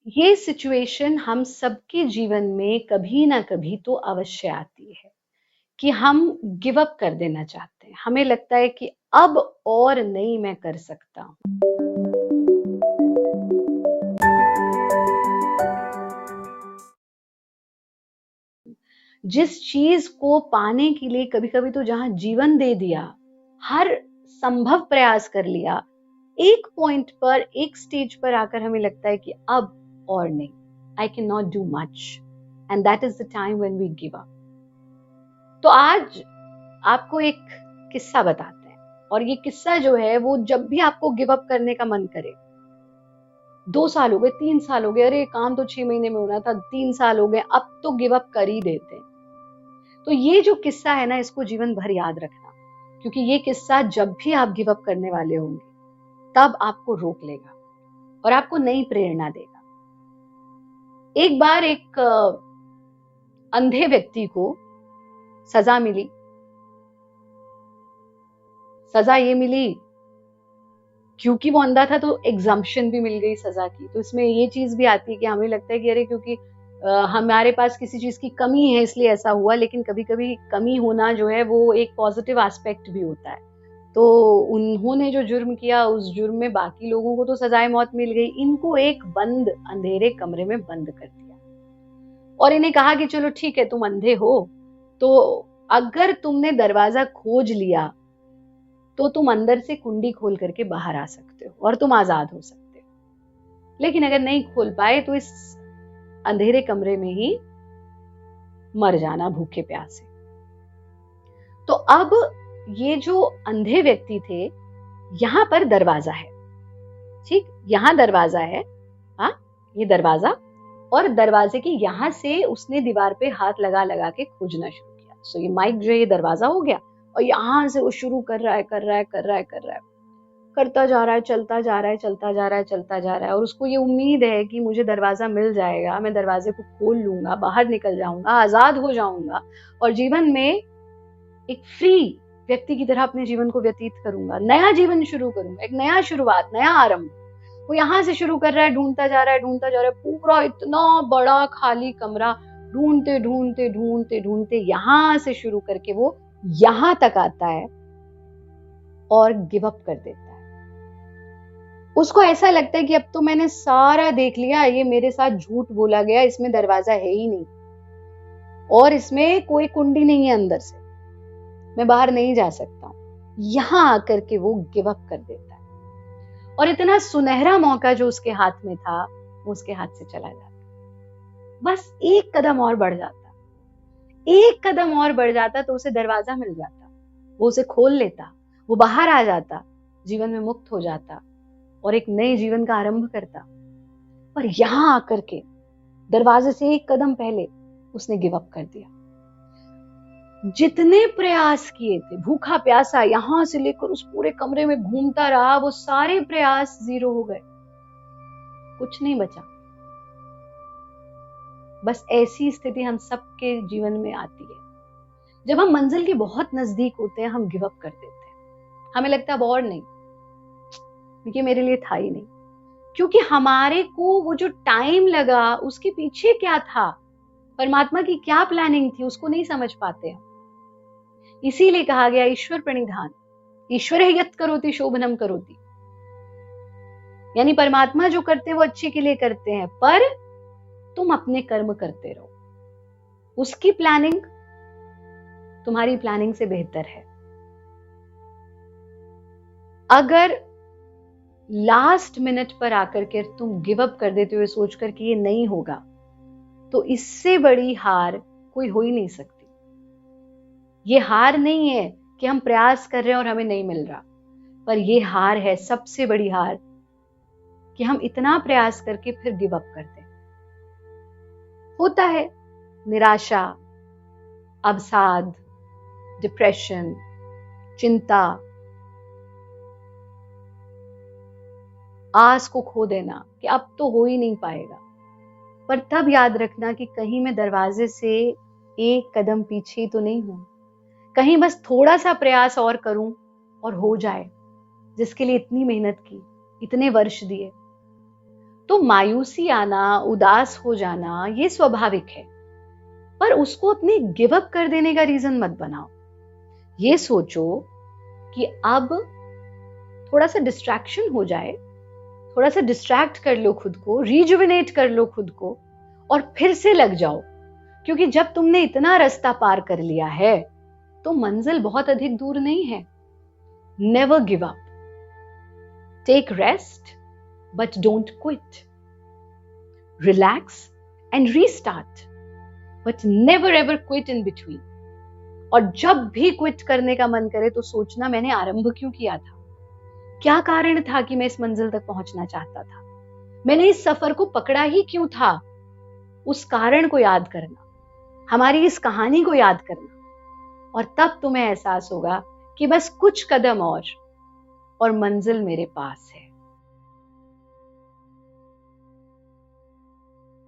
ये सिचुएशन हम सबके जीवन में कभी ना कभी तो अवश्य आती है कि हम गिव अप कर देना चाहते हैं। हमें लगता है कि अब और नहीं मैं कर सकता हूँ। जिस चीज को पाने के लिए कभी-कभी तो जहां जीवन दे दिया, हर संभव प्रयास कर लिया, एक पॉइंट पर, एक स्टेज पर आकर हमें लगता है कि अब और नहीं, I can not do much, and that is the time when we give up. तो आज आपको एक किस्सा बताते हैं, और ये किस्सा जो है वो जब भी आपको गिव अप करने का मन करे, 2 साल हो गए, 3 साल हो गए, अरे काम तो 6 महीने में होना था, 3 साल हो गए, अब तो गिव अप कर ही देते हैं। तो ये जो किस्सा है ना, इसको जीवन भर याद रखना, क्योंकि ये किस्सा जब भी आप गिव अप करने वाले होंगे तब आपको रोक लेगा और आपको नई प्रेरणा देगा। एक बार एक अंधे व्यक्ति को सजा मिली। सजा ये मिली क्योंकि वो अंधा था, तो एग्जम्पशन भी मिल गई सजा की। तो इसमें ये चीज भी आती है कि हमें लगता है कि अरे क्योंकि हमारे पास किसी चीज की कमी है इसलिए ऐसा हुआ, लेकिन कभी कभी कमी होना जो है वो एक पॉजिटिव एस्पेक्ट भी होता है। तो उन्होंने जो जुर्म किया, उस जुर्म में बाकी लोगों को तो सजाए मौत मिल गई, इनको एक बंद अंधेरे कमरे में बंद कर दिया और इन्हें कहा कि चलो ठीक है, तुम अंधे हो, तो अगर तुमने दरवाजा खोज लिया तो तुम अंदर से कुंडी खोल करके बाहर आ सकते हो और तुम आजाद हो सकते हो। लेकिन अगर नहीं खोल पाए तो इस अंधेरे कमरे में ही मर जाना भूखे प्यासे। तो अब ये जो अंधे व्यक्ति थे, यहां पर दरवाजा है, ठीक, यहां दरवाजा है, हाँ, ये दरवाजा, और दरवाजे के यहां से उसने दीवार पे हाथ लगा लगा के खोजना शुरू किया। सो ये माइक जो है, ये दरवाजा हो गया, और यहां से वो शुरू कर रहा है, करता जा रहा है, चलता जा रहा है, और उसको ये उम्मीद है कि मुझे दरवाजा मिल जाएगा, मैं दरवाजे को खोल लूंगा, बाहर निकल जाऊंगा, आजाद हो जाऊंगा और जीवन में एक फ्री व्यक्ति की तरह अपने जीवन को व्यतीत करूंगा, नया जीवन शुरू करूंगा, एक नया शुरुआत, नया आरंभ। वो यहां से शुरू कर रहा है, ढूंढता जा रहा है, पूरा इतना बड़ा खाली कमरा ढूंढते यहां से शुरू करके वो यहां तक आता है और गिव अप कर देता है। उसको ऐसा लगता है कि अब तो मैंने सारा देख लिया, ये मेरे साथ झूठ बोला गया, इसमें दरवाजा है ही नहीं और इसमें कोई कुंडी नहीं है, अंदर से मैं बाहर नहीं जा सकता हूं। यहां आकर के वो गिव अप कर देता है और इतना सुनहरा मौका जो उसके हाथ में था वो उसके हाथ से चला जाता। बस एक कदम और बढ़ जाता, एक कदम और बढ़ जाता तो उसे दरवाजा मिल जाता, वो उसे खोल लेता, वो बाहर आ जाता, जीवन में मुक्त हो जाता और एक नए जीवन का आरंभ करता। पर यहां आकर के दरवाजे से एक कदम पहले उसने गिव अप कर दिया। जितने प्रयास किए थे, भूखा प्यासा यहां से लेकर उस पूरे कमरे में घूमता रहा, वो सारे प्रयास जीरो हो गए, कुछ नहीं बचा। बस ऐसी स्थिति हम सबके जीवन में आती है। जब हम मंजिल के बहुत नजदीक होते हैं, हम गिव अप कर देते हैं, हमें लगता है अब और नहीं, ये मेरे लिए था ही नहीं, क्योंकि हमारे को वो जो टाइम लगा उसके पीछे क्या था, परमात्मा की क्या प्लानिंग थी, उसको नहीं समझ पाते हम। इसीलिए कहा गया ईश्वर प्रणिधान, ईश्वरे यत् करोति शोभनम करोति, यानी परमात्मा जो करते हैं वो अच्छे के लिए करते हैं, पर तुम अपने कर्म करते रहो, उसकी प्लानिंग तुम्हारी प्लानिंग से बेहतर है। अगर लास्ट मिनट पर आकर के तुम गिव अप कर देते हुए सोचकर कि ये नहीं होगा, तो इससे बड़ी हार कोई हो ही नहीं सकती। ये हार नहीं है कि हम प्रयास कर रहे हैं और हमें नहीं मिल रहा, पर ये हार है, सबसे बड़ी हार, कि हम इतना प्रयास करके फिर गिव अप कर दें। होता है निराशा, अवसाद, डिप्रेशन, चिंता, आस को खो देना कि अब तो हो ही नहीं पाएगा। पर तब याद रखना कि कहीं मैं दरवाजे से एक कदम पीछे तो नहीं हूं, कहीं बस थोड़ा सा प्रयास और करूं और हो जाए, जिसके लिए इतनी मेहनत की, इतने वर्ष दिए। तो मायूसी आना, उदास हो जाना, ये स्वाभाविक है, पर उसको अपने गिव अप कर देने का रीजन मत बनाओ। ये सोचो कि अब थोड़ा सा डिस्ट्रैक्शन हो जाए, थोड़ा सा डिस्ट्रैक्ट कर लो खुद को, रिजुविनेट कर लो खुद को, और फिर से लग जाओ। क्योंकि जब तुमने इतना रास्ता पार कर लिया है तो मंजिल बहुत अधिक दूर नहीं है। Never give up, take rest but don't quit, relax and restart but never ever quit in between. और जब भी क्विट करने का मन करे तो सोचना, मैंने आरंभ क्यों किया था, क्या कारण था कि मैं इस मंजिल तक पहुंचना चाहता था, मैंने इस सफर को पकड़ा ही क्यों था। उस कारण को याद करना, हमारी इस कहानी को याद करना, और तब तुम्हें एहसास होगा कि बस कुछ कदम और मंजिल मेरे पास है।